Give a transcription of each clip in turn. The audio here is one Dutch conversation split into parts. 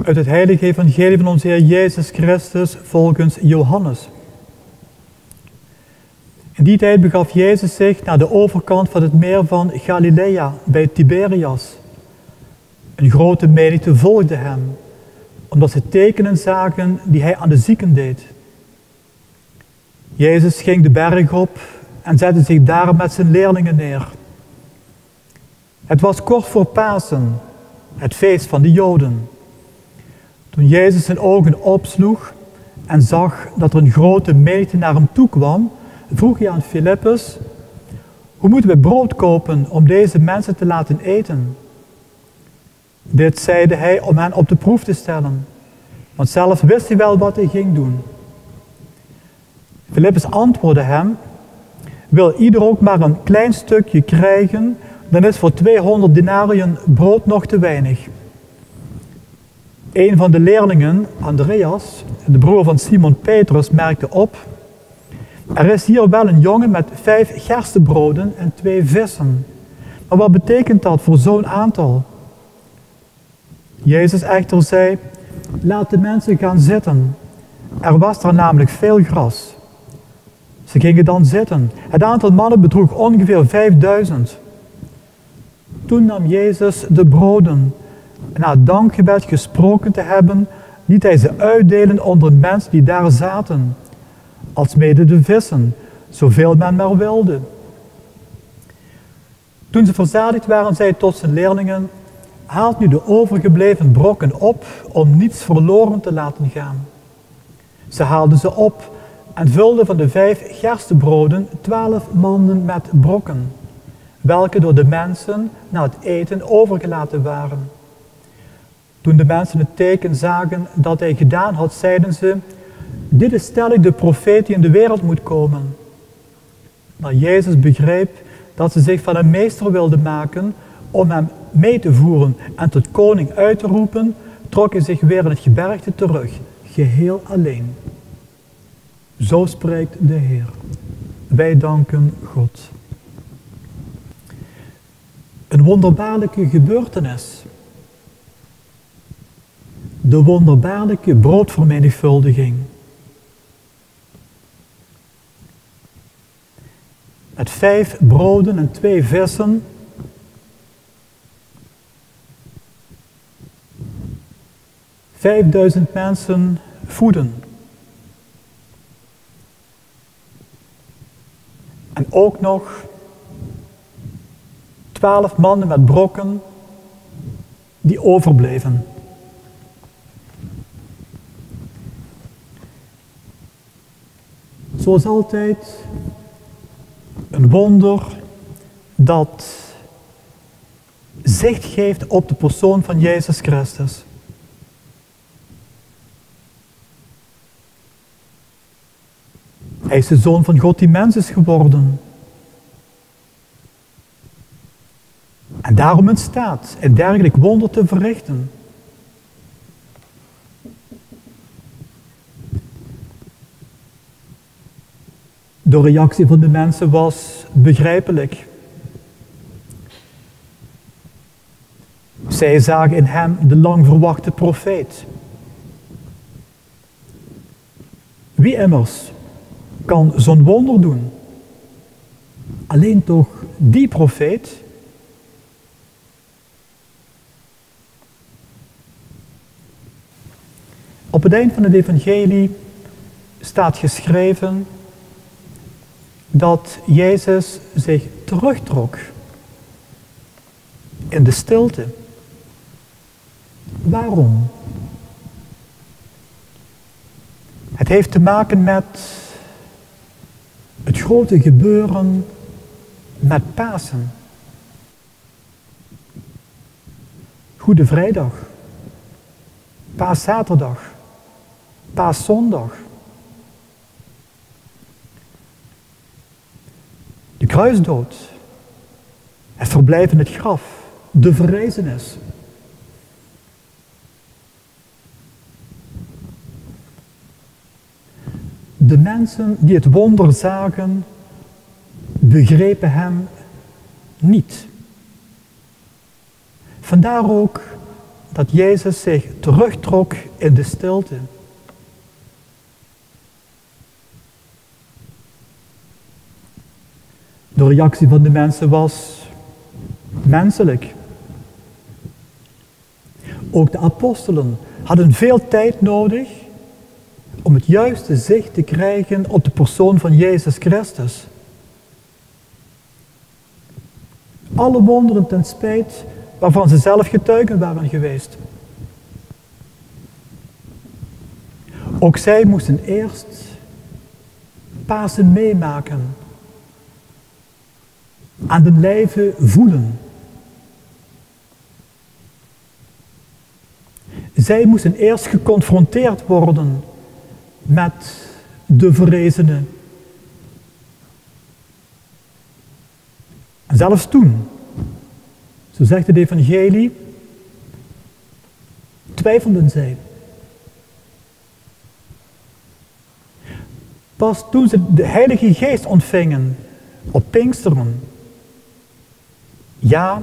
Uit het heilige evangelie van onze Heer Jezus Christus volgens Johannes. In die tijd begaf Jezus zich naar de overkant van het meer van Galilea bij Tiberias. Een grote menigte volgde hem, omdat ze tekenen zagen die hij aan de zieken deed. Jezus ging de berg op en zette zich daar met zijn leerlingen neer. Het was kort voor Pasen, het feest van de Joden. Toen Jezus zijn ogen opsloeg en zag dat er een grote menigte naar hem toe kwam, vroeg hij aan Filippus: hoe moeten we brood kopen om deze mensen te laten eten? Dit zeide hij om hen op de proef te stellen, want zelf wist hij wel wat hij ging doen. Filippus antwoordde hem: wil ieder ook maar een klein stukje krijgen, dan is voor 200 denariën brood nog te weinig. Een van de leerlingen, Andreas, de broer van Simon Petrus, merkte op: er is hier wel een jongen met 5 gerstebroden en 2 vissen. Maar wat betekent dat voor zo'n aantal? Jezus echter zei: laat de mensen gaan zitten. Er was daar namelijk veel gras. Ze gingen dan zitten. Het aantal mannen bedroeg ongeveer 5000. Toen nam Jezus de broden. En na het dankgebed gesproken te hebben, liet hij ze uitdelen onder de mensen die daar zaten, alsmede de vissen, zoveel men maar wilde. Toen ze verzadigd waren, zei hij tot zijn leerlingen: haalt nu de overgebleven brokken op, om niets verloren te laten gaan. Ze haalden ze op en vulden van de 5 gerstebroden 12 manden met brokken, welke door de mensen na het eten overgelaten waren. Toen de mensen het teken zagen dat hij gedaan had, zeiden ze: dit is stellig de profeet die in de wereld moet komen. Maar Jezus begreep dat ze zich van een meester wilden maken om hem mee te voeren en tot koning uit te roepen, trok hij zich weer in het gebergte terug, geheel alleen. Zo spreekt de Heer. Wij danken God. Een wonderbaarlijke gebeurtenis. De wonderbaarlijke broodvermenigvuldiging. Met 5 broden en 2 vissen. $5.000 mensen voeden. En ook nog 12 mannen met brokken die overbleven. Zoals altijd een wonder dat zicht geeft op de persoon van Jezus Christus. Hij is de Zoon van God die mens is geworden. En daarom in staat een dergelijk wonder te verrichten. De reactie van de mensen was begrijpelijk. Zij zagen in hem de lang verwachte profeet. Wie immers kan zo'n wonder doen? Alleen toch die profeet? Op het eind van het evangelie staat geschreven dat Jezus zich terugtrok in de stilte. Waarom? Het heeft te maken met het grote gebeuren met Pasen. Goede Vrijdag, Paaszaterdag, Paaszondag. De kruisdood, het verblijf in het graf, de verrijzenis. De mensen die het wonder zagen, begrepen hem niet. Vandaar ook dat Jezus zich terugtrok in de stilte. De reactie van de mensen was menselijk. Ook de apostelen hadden veel tijd nodig om het juiste zicht te krijgen op de persoon van Jezus Christus. Alle wonderen ten spijt waarvan ze zelf getuigen waren geweest. Ook zij moesten eerst Pasen meemaken, aan de lijve voelen. Zij moesten eerst geconfronteerd worden met de verrezenen. En zelfs toen, zo zegt het evangelie, twijfelden zij. Pas toen ze de Heilige Geest ontvingen op Pinksteren, ja,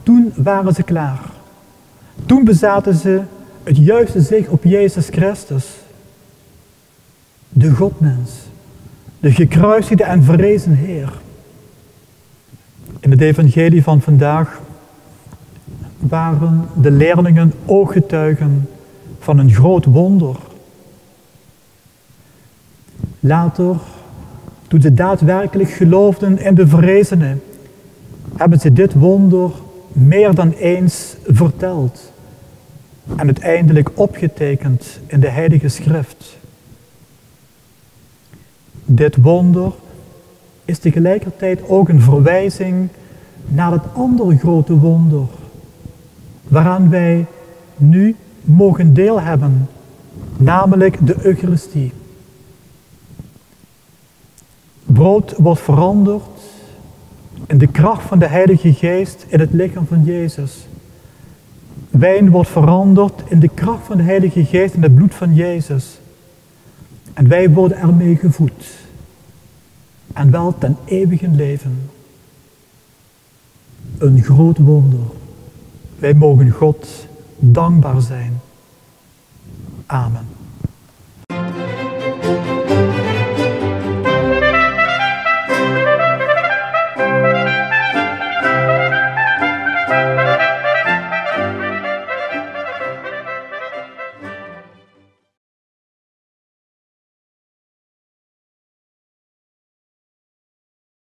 toen waren ze klaar. Toen bezaten ze het juiste zicht op Jezus Christus, de Godmens, de gekruisigde en verrezen Heer. In het evangelie van vandaag waren de leerlingen ooggetuigen van een groot wonder. Later, toen ze daadwerkelijk geloofden in de verrezenen, hebben ze dit wonder meer dan eens verteld en uiteindelijk opgetekend in de Heilige Schrift. Dit wonder is tegelijkertijd ook een verwijzing naar het andere grote wonder, waaraan wij nu mogen deel hebben, namelijk de Eucharistie. Brood wordt veranderd in de kracht van de Heilige Geest in het lichaam van Jezus. Wijn wordt veranderd in de kracht van de Heilige Geest in het bloed van Jezus. En wij worden ermee gevoed. En wel ten eeuwige leven. Een groot wonder. Wij mogen God dankbaar zijn. Amen.